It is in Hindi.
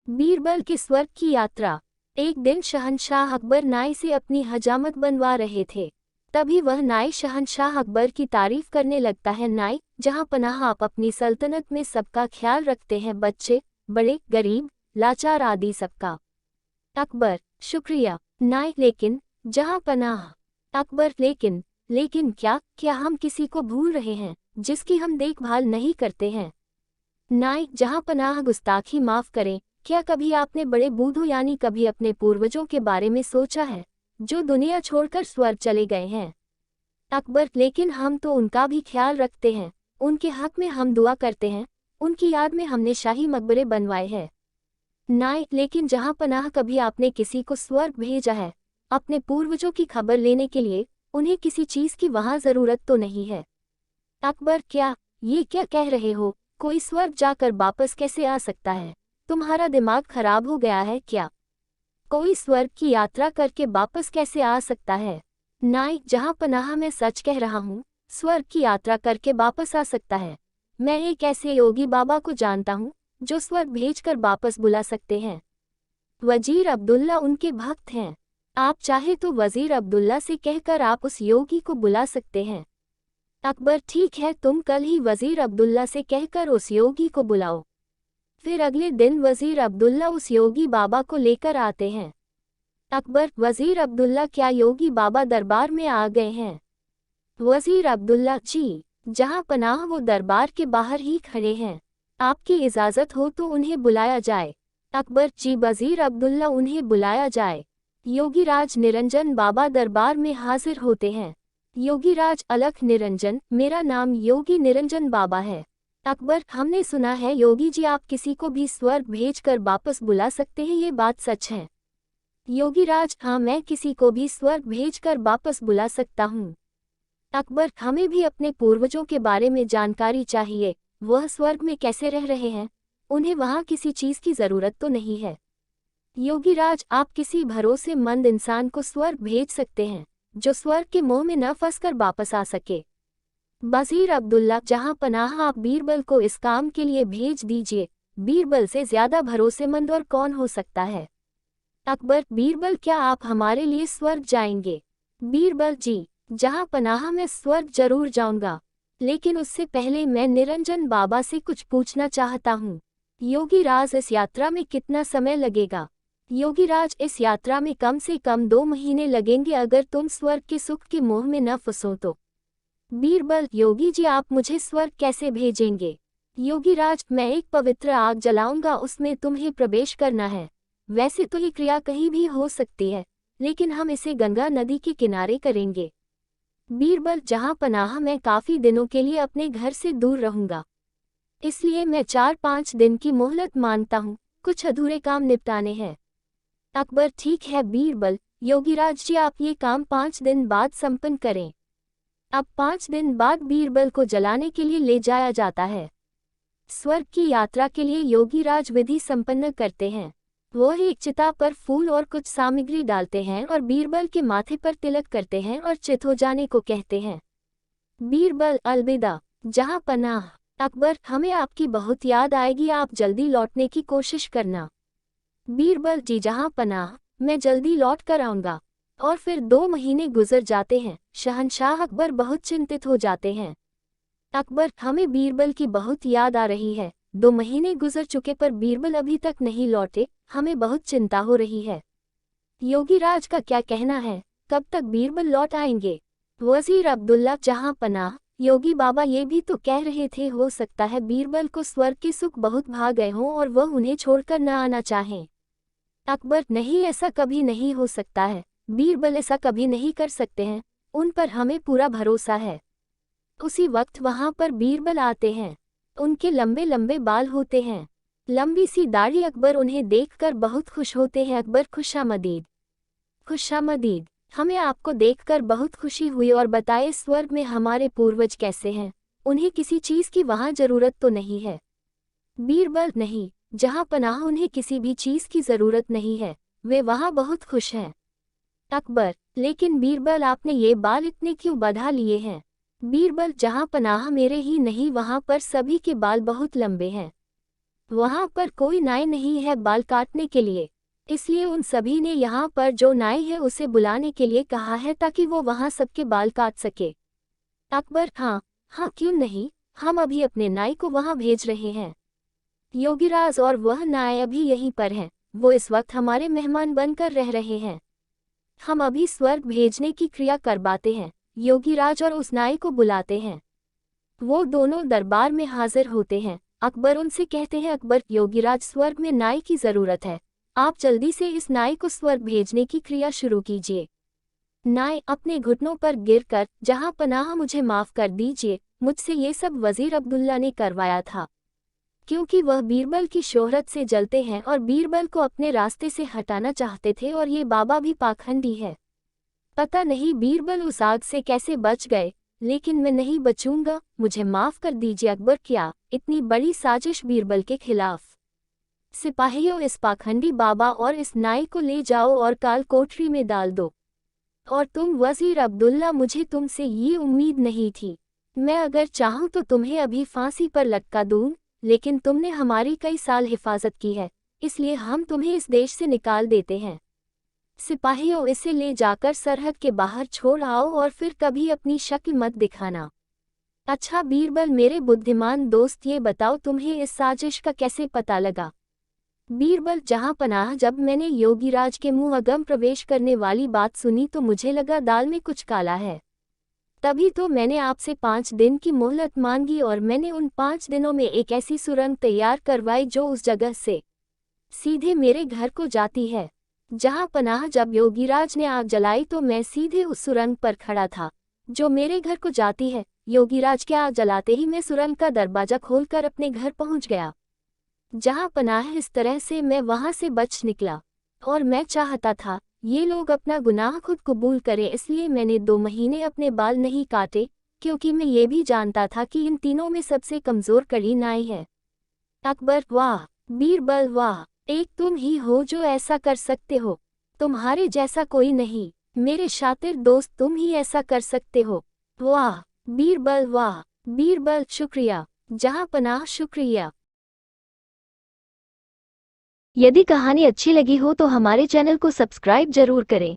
बीरबल के स्वर्ग की यात्रा। एक दिन शहंशाह अकबर नाई से अपनी हजामत बनवा रहे थे। तभी वह नाई शहंशाह अकबर की तारीफ करने लगता है। नाई, जहाँ पनाह आप अपनी सल्तनत में सबका ख्याल रखते हैं, बच्चे, बड़े, गरीब, लाचार आदि सबका। अकबर, शुक्रिया नाई, लेकिन जहाँ पनाह। अकबर, लेकिन क्या हम किसी को भूल रहे हैं जिसकी हम देखभाल नहीं करते हैं? नाई, जहाँ पनाह, गुस्ताखी माफ करें, क्या कभी आपने बड़े बूढ़ों यानी कभी अपने पूर्वजों के बारे में सोचा है जो दुनिया छोड़कर स्वर्ग चले गए हैं? अकबर, लेकिन हम तो उनका भी ख्याल रखते हैं, उनके हक में हम दुआ करते हैं, उनकी याद में हमने शाही मकबरे बनवाए हैं। नाई, लेकिन जहाँ पनाह, कभी आपने किसी को स्वर्ग भेजा है अपने पूर्वजों की खबर लेने के लिए? उन्हें किसी चीज की वहाँ जरूरत तो नहीं है। अकबर, क्या कह रहे हो? कोई स्वर्ग जाकर वापस कैसे आ सकता है? तुम्हारा दिमाग खराब हो गया है क्या? कोई स्वर्ग की यात्रा करके वापस कैसे आ सकता है? नाई, जहाँ पनाह, मैं सच कह रहा हूँ, स्वर्ग की यात्रा करके वापस आ सकता है। मैं एक ऐसे योगी बाबा को जानता हूँ जो स्वर्ग भेजकर वापस बुला सकते हैं। वजीर अब्दुल्ला उनके भक्त हैं। आप चाहे तो वजीर अब्दुल्ला से कहकर आप उस योगी को बुला सकते हैं। अकबर, ठीक है, तुम कल ही वजीर अब्दुल्ला से कहकर उस योगी को बुलाओ। फिर अगले दिन वजीर अब्दुल्ला उस योगी बाबा को लेकर आते हैं। अकबर, वजीर अब्दुल्ला, क्या योगी बाबा दरबार में आ गए हैं? वजीर अब्दुल्ला, जी जहाँ पनाह, वो दरबार के बाहर ही खड़े हैं। आपकी इजाज़त हो तो उन्हें बुलाया जाए। अकबर, जी वजीर अब्दुल्ला, उन्हें बुलाया जाए। योगीराज निरंजन बाबा दरबार में हाजिर होते हैं। योगीराज, अलख निरंजन, मेरा नाम योगी निरंजन बाबा है। अकबर, हमने सुना है योगी जी आप किसी को भी स्वर्ग भेजकर वापस बुला सकते हैं, ये बात सच है? योगीराज, हाँ, मैं किसी को भी स्वर्ग भेजकर वापस बुला सकता हूँ। अकबर, हमें भी अपने पूर्वजों के बारे में जानकारी चाहिए। वह स्वर्ग में कैसे रह रहे हैं? उन्हें वहाँ किसी चीज़ की ज़रूरत तो नहीं है। योगीराज, आप किसी भरोसेमंद इंसान को स्वर्ग भेज सकते हैं जो स्वर्ग के मोह में न फंसकर वापस आ सके। वजीर अब्दुल्ला, जहाँ पनाह, आप बीरबल को इस काम के लिए भेज दीजिए। बीरबल से ज्यादा भरोसेमंद और कौन हो सकता है? अकबर, बीरबल, क्या आप हमारे लिए स्वर्ग जाएंगे? बीरबल, जी जहाँ पनाह, मैं स्वर्ग जरूर जाऊंगा, लेकिन उससे पहले मैं निरंजन बाबा से कुछ पूछना चाहता हूँ। योगीराज, इस यात्रा में कितना समय लगेगा? योगीराज, इस यात्रा में कम से कम 2 महीने लगेंगे अगर तुम स्वर्ग के सुख के मोह में न फंसो तो। बीरबल, योगी जी आप मुझे स्वर्ग कैसे भेजेंगे? योगीराज, मैं एक पवित्र आग जलाऊंगा, उसमें तुम्हें प्रवेश करना है। वैसे तो ये क्रिया कहीं भी हो सकती है, लेकिन हम इसे गंगा नदी के किनारे करेंगे। बीरबल, जहाँ पनाह, मैं काफी दिनों के लिए अपने घर से दूर रहूंगा, इसलिए मैं 4-5 दिन की मोहलत मांगता हूँ, कुछ अधूरे काम निपटाने हैं। अकबर, ठीक है बीरबल, योगीराज जी आप ये काम 5 दिन बाद संपन्न करें। अब 5 दिन बाद बीरबल को जलाने के लिए ले जाया जाता है। स्वर्ग की यात्रा के लिए योगीराज विधि संपन्न करते हैं। वो एक चिता पर फूल और कुछ सामग्री डालते हैं और बीरबल के माथे पर तिलक करते हैं और चित हो जाने को कहते हैं। बीरबल, अलविदा जहाँ पनाह। अकबर, हमें आपकी बहुत याद आएगी, आप जल्दी लौटने की कोशिश करना। बीरबल, जी जहाँ पनाह, मैं जल्दी लौट कर आऊँगा। और फिर 2 महीने गुजर जाते हैं। शहंशाह अकबर बहुत चिंतित हो जाते हैं। अकबर, हमें बीरबल की बहुत याद आ रही है। 2 महीने गुजर चुके पर बीरबल अभी तक नहीं लौटे, हमें बहुत चिंता हो रही है। योगीराज का क्या कहना है, कब तक बीरबल लौट आएंगे? वजीर अब्दुल्ला, जहाँ पनाह, योगी बाबा ये भी तो कह रहे थे हो सकता है बीरबल को स्वर्ग के सुख बहुत भा गए हों और वह उन्हें छोड़कर न आना चाहें। अकबर, नहीं, ऐसा कभी नहीं हो सकता है। बीरबल ऐसा कभी नहीं कर सकते हैं, उन पर हमें पूरा भरोसा है। उसी वक्त वहां पर बीरबल आते हैं। उनके लंबे लंबे बाल होते हैं, लंबी सी दाढ़ी। अकबर उन्हें देखकर बहुत खुश होते हैं। अकबर, खुशामदीद खुशामदीद, हमें आपको देखकर बहुत खुशी हुई और बताए स्वर्ग में हमारे पूर्वज कैसे हैं? उन्हें किसी चीज की वहां जरूरत तो नहीं है? बीरबल, नहीं, जहां पनाह, उन्हें किसी भी चीज की जरूरत नहीं है, वे वहां बहुत खुश हैं। अकबर, लेकिन बीरबल आपने ये बाल इतने क्यों बढ़ा लिए हैं? बीरबल, जहाँ पनाह, मेरे ही नहीं वहाँ पर सभी के बाल बहुत लंबे हैं। वहाँ पर कोई नाई नहीं है बाल काटने के लिए, इसलिए उन सभी ने यहाँ पर जो नाई है उसे बुलाने के लिए कहा है ताकि वो वहाँ सबके बाल काट सके। अकबर: हाँ हाँ, क्यों नहीं, हम अभी अपने नाई को वहाँ भेज रहे हैं। योगीराज और वह नाई अभी यहीं पर हैं, वो इस वक्त हमारे मेहमान बनकर रह रहे हैं। हम अभी स्वर्ग भेजने की क्रिया करवाते हैं। योगीराज और उस नाई को बुलाते हैं। वो दोनों दरबार में हाजिर होते हैं। अकबर उनसे कहते हैं: अकबर, योगीराज, स्वर्ग में नाई की ज़रूरत है, आप जल्दी से इस नाई को स्वर्ग भेजने की क्रिया शुरू कीजिए। नाई अपने घुटनों पर गिरकर: जहां पनाह, मुझे माफ़ कर दीजिए, मुझसे ये सब वज़ीर अब्दुल्ला ने करवाया था, क्योंकि वह बीरबल की शोहरत से जलते हैं और बीरबल को अपने रास्ते से हटाना चाहते थे, और ये बाबा भी पाखंडी है। पता नहीं बीरबल उस आग से कैसे बच गए, लेकिन मैं नहीं बचूंगा, मुझे माफ़ कर दीजिए अकबर। क्या इतनी बड़ी साजिश बीरबल के खिलाफ? सिपाहियों, इस पाखंडी बाबा और इस नाई को ले जाओ और काल कोठरी में डाल दो। और तुम वज़ीर अब्दुल्ला, मुझे तुमसे ये उम्मीद नहीं थी। मैं अगर चाहूँ तो तुम्हें अभी फांसी पर लटका दूँ, लेकिन तुमने हमारी कई साल हिफाजत की है, इसलिए हम तुम्हें इस देश से निकाल देते हैं। सिपाहियों, इसे ले जाकर सरहद के बाहर छोड़ आओ और फिर कभी अपनी शक्ल मत दिखाना। अच्छा बीरबल, मेरे बुद्धिमान दोस्त, ये बताओ तुम्हें इस साजिश का कैसे पता लगा? बीरबल: जहां पनाह, जब मैंने योगीराज के मुंह अगम प्रवेश करने वाली बात सुनी तो मुझे लगा दाल में कुछ काला है। तभी तो मैंने आपसे 5 दिन की मोहलत मांगी, और मैंने उन 5 दिनों में एक ऐसी सुरंग तैयार करवाई जो उस जगह से सीधे मेरे घर को जाती है। जहां पनाह, जब योगीराज ने आग जलाई तो मैं सीधे उस सुरंग पर खड़ा था जो मेरे घर को जाती है। योगीराज के आग जलाते ही मैं सुरंग का दरवाजा खोलकर अपने घर पहुंच गया। जहां पनाह, इस तरह से मैं वहां से बच निकला, और मैं चाहता था ये लोग अपना गुनाह खुद कबूल करें, इसलिए मैंने 2 महीने अपने बाल नहीं काटे, क्योंकि मैं ये भी जानता था कि इन तीनों में सबसे कमज़ोर कड़ी नाई है। अकबर: वाह बीरबल वाह, एक तुम ही हो जो ऐसा कर सकते हो, तुम्हारे जैसा कोई नहीं। मेरे शातिर दोस्त, तुम ही ऐसा कर सकते हो। वाह बीरबल वाह। बीरबल: शुक्रिया जहां पनाह, शुक्रिया। यदि कहानी अच्छी लगी हो तो हमारे चैनल को सब्सक्राइब जरूर करें।